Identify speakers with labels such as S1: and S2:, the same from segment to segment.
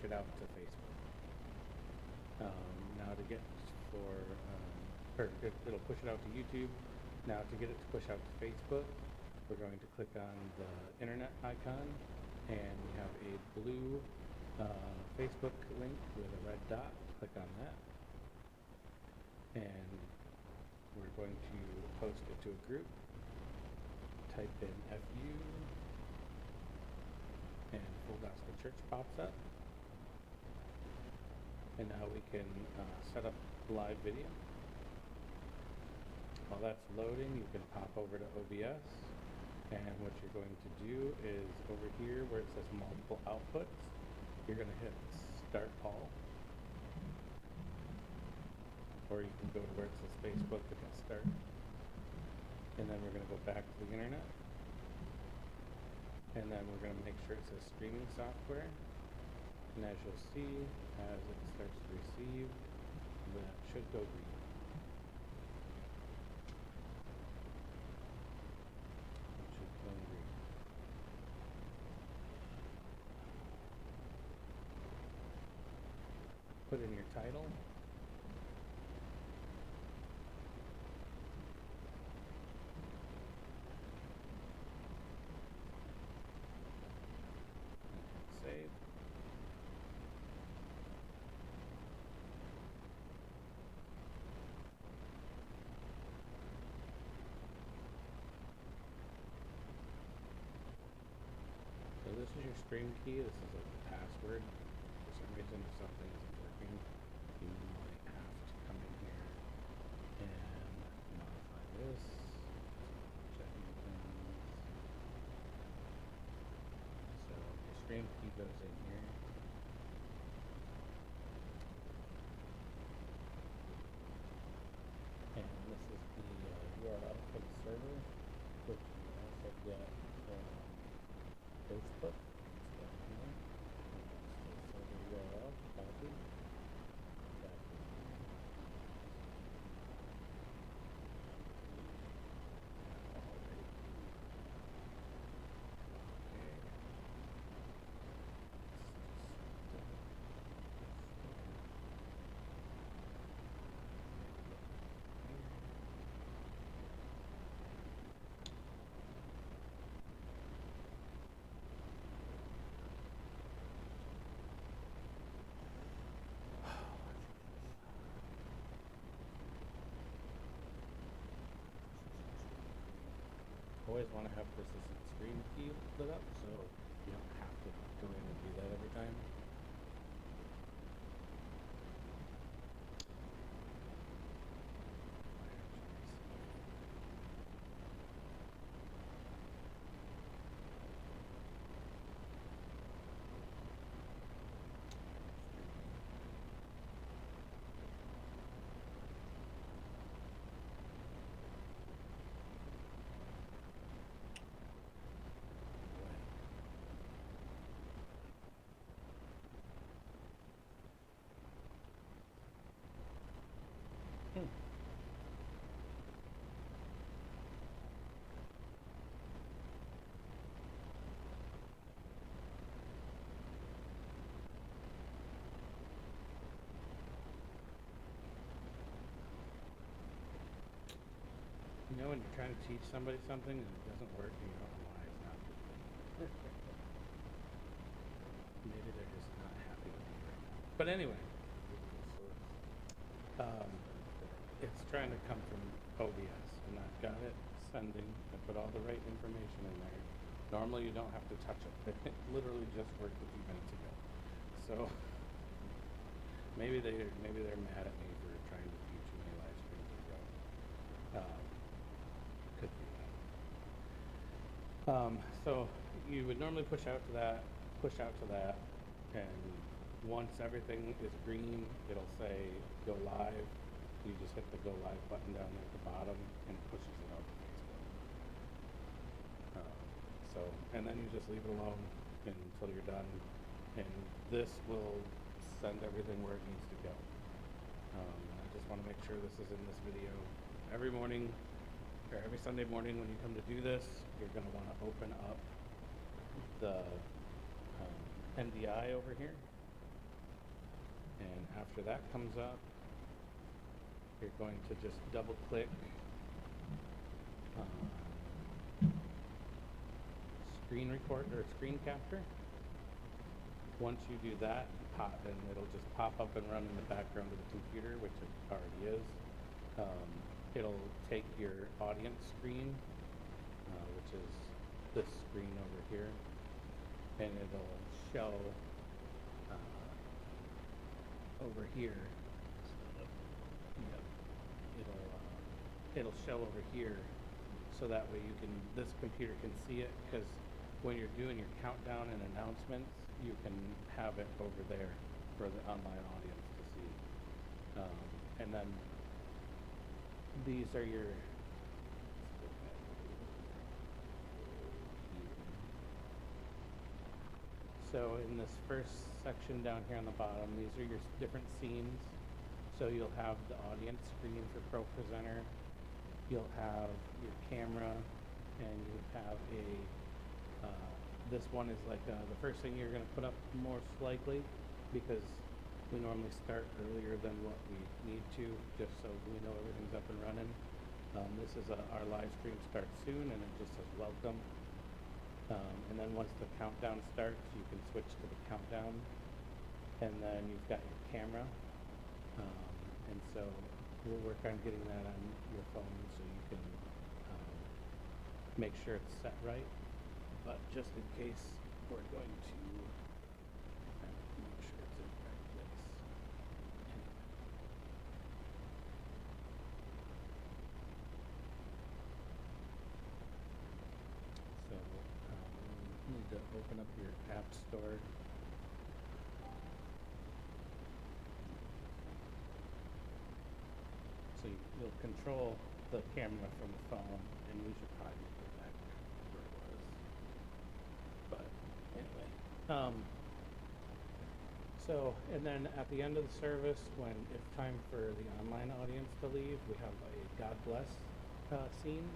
S1: it out to Facebook. Now to get it'll push it out to YouTube. Now to get it to push out to Facebook, we're going to click on the internet icon, and we have a blue Facebook link with a red dot. Click on that, and we're going to post it to a group. Type in FU, and Full Gospel Church pops up. And now we can set up live video. While that's loading, you can pop over to OBS, and what you're going to do is over here where it says multiple outputs, you're going to hit Start All, or you can go to where it says Facebook and hit Start, and then we're going to go back to the internet, and then we're going to make sure it says streaming software, and as you'll see, as it starts to receive, that should go green. Put in your title. Save. So this is your stream key. This is like the password. For some reason, if something isn't working, you might have to come in here and modify this. Checking things. So your stream key goes in here. And this is the URL for the server, which you also get from Facebook. It's down here. And it's the server URL, copy. Always want to have persistent screen key lit up, so you don't have to go in and do that every time. You know when you're trying to teach somebody something and it doesn't work and you don't know why it's not working. Maybe they're just not happy with you right now. But anyway, it's trying to come from OBS, and I've got it sending. I put all the right information in there. Normally you don't have to touch it. It literally just worked a few minutes ago. So maybe they're mad at me for trying to do too many live streams ago. Could be that. So you would normally push out to that, and once everything is green, it'll say go live. You just hit the go live button down there at the bottom, and it pushes it out to Facebook. And then you just leave it alone until you're done, and this will send everything where it needs to go. I just want to make sure this is in this video. Every morning, or every Sunday morning when you come to do this, you're going to want to open up the NDI over here, after that comes up, you're going to just double click screen record or screen capture. Once you do that, then it'll just pop up and run in the background of the computer, which it already is. It'll take your audience screen, which is this screen over here, and it'll show over here. Yep. It'll show over here, so that way this computer can see it, because when you're doing your countdown and announcements, you can have it over there for the online audience to see. And then these are your so in this first section down here on the bottom, these are your different scenes. So you'll have the audience screen for Pro Presenter, you'll have your camera, and you have a this one is like the first thing you're going to put up most likely, because we normally start earlier than what we need to, just so we know everything's up and running. This is our live stream starts soon, and it just says welcome. And then once the countdown starts, you can switch to the countdown, and then you've got your camera. And so we'll work on getting that on your phone so you can make sure it's set right. But just in case, we're going to make sure it's in the right place. So you need to open up your app store. So you'll control the camera from the phone, and we should probably go back where it was. But anyway, so, and then at the end of the service, when it's time for the online audience to leave, we have a God bless scene.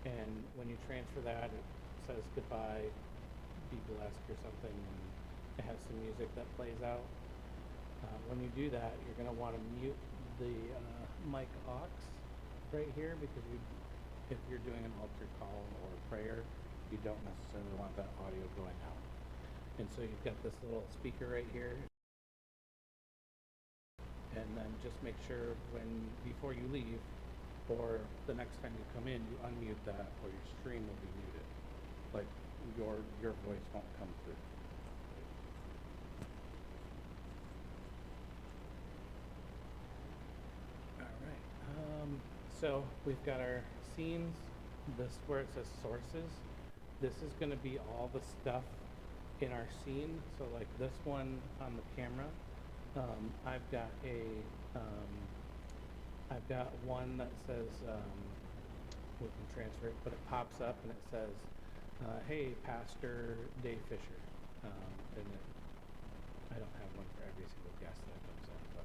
S1: And when you transfer that, it says goodbye, be blessed or something, and it has some music that plays out. When you do that, you're going to want to mute the mic aux right here, because if you're doing an altar call or prayer, you don't necessarily want that audio going out. And so you've got this little speaker right here, and then just make sure before you leave, or the next time you come in, you unmute that, or your stream will be muted. Like your voice won't come through. So we've got our scenes. This where it says sources. This is going to be all the stuff in our scene. So like this one on the camera, I've got one that says we can transfer it, but it pops up and it says, "Hey, Pastor Dave Fisher," and I don't have one for every single guest that comes in, but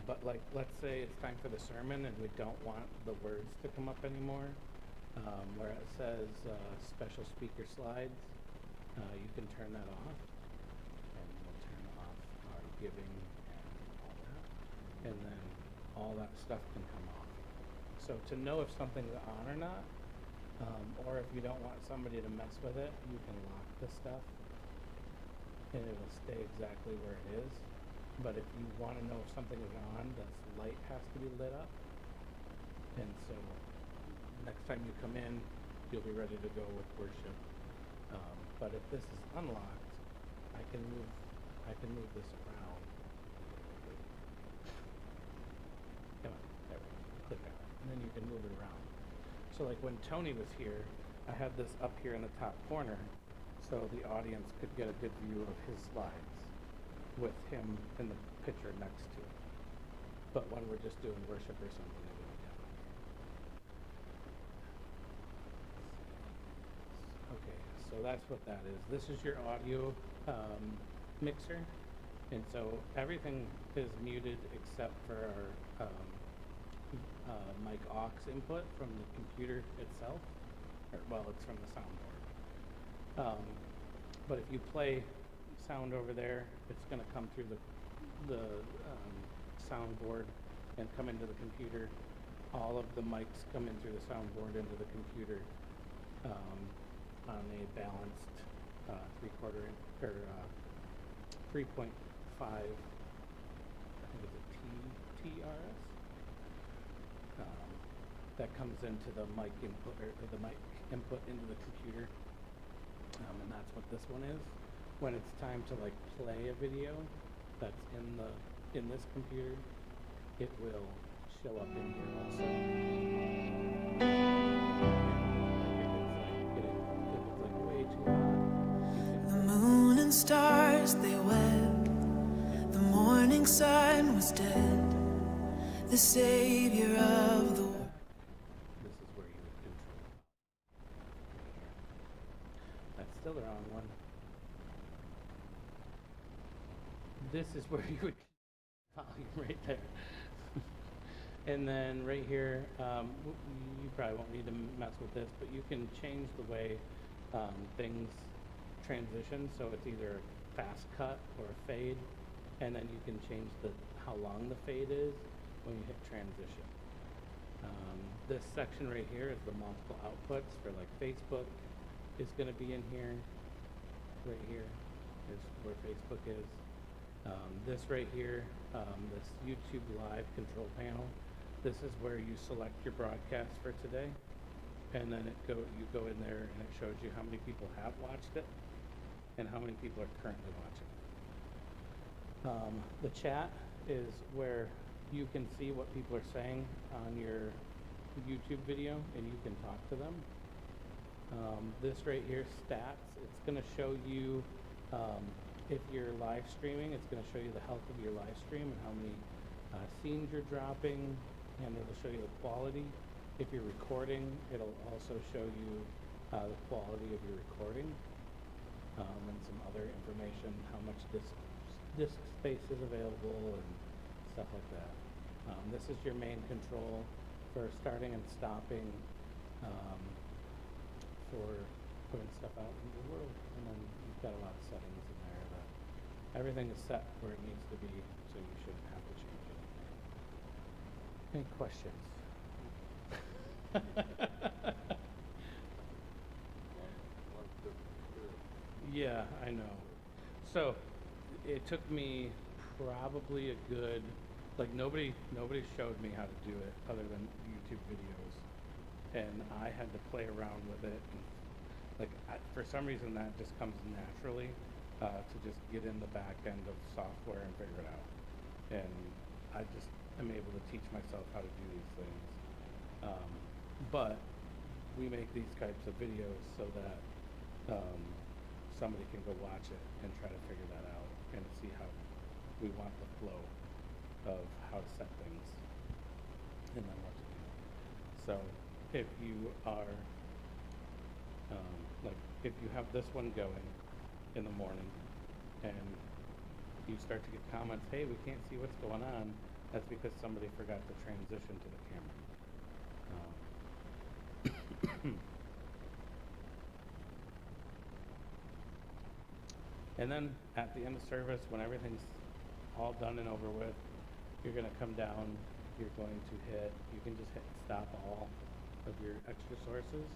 S1: but like, let's say it's time for the sermon and we don't want the words to come up anymore, where it says special speaker slides, you can turn that off, and we'll turn off our giving and all that, and then all that stuff can come off. So to know if something's on or not, or if you don't want somebody to mess with it, you can lock the stuff and it will stay exactly where it is. But if you want to know if something is on, this light has to be lit up. And so next time you come in, you'll be ready to go with worship. But if this is unlocked, I can move this around. Come on, there we go. Click on it, and then you can move it around. So like when Tony was here, I had this up here in the top corner, so the audience could get a good view of his slides with him in the picture next to it. But when we're just doing worship or something, it would be down here. Okay, so that's what that is. This is your audio mixer, and so everything is muted except for our mic aux input from the computer itself, or well, it's from the soundboard. But if you play sound over there, it's going to come through the soundboard and come into the computer. All of the mics come in through the soundboard into the computer on a balanced 3.5. I think it's a TRS. That comes into the mic input or the mic input into the computer, and that's what this one is. When it's time to like play a video that's in this computer, it will show up in here also. If it's like way too hot,
S2: the moon and stars they wept, the morning sun was dead, the savior of the world.
S1: This is where you would control. That's still the wrong one. This is where you would volume right there. And then right here, you probably won't need to mess with this, but you can change the way things transition. So it's either a fast cut or a fade, and then you can change how long the fade is when you hit transition. This section right here is the multiple outputs for like Facebook is going to be in here. Right here is where Facebook is. This right here, this YouTube Live control panel, this is where you select your broadcast for today, and then you go in there and it shows you how many people have watched it and how many people are currently watching it. The chat is where you can see what people are saying on your YouTube video and you can talk to them. This right here, stats, it's going to show you if you're live streaming, it's going to show you the health of your live stream and how many scenes you're dropping, and it'll show you the quality. If you're recording, it'll also show you the quality of your recording and some other information, how much disk space is available and stuff like that. This is your main control for starting and stopping, for putting stuff out into the world. And then you've got a lot of settings in there that everything is set where it needs to be, so you shouldn't have to change anything. Any questions? Yeah, I know. So it took me probably a good, like nobody showed me how to do it other than YouTube videos, and I had to play around with it. And, like for some reason that just comes naturally to just get in the back end of software and figure it out. And I just am able to teach myself how to do these things. But we make these types of videos so that somebody can go watch it and try to figure that out and see how we want the flow of how to set things and then what to do. So if you are like if you have this one going in the morning and you start to get comments, hey, we can't see what's going on, that's because somebody forgot to transition to the camera. And then at the end of service, when everything's all done and over with, you're going to come down, you're going to hit, you can just hit stop all of your extra sources,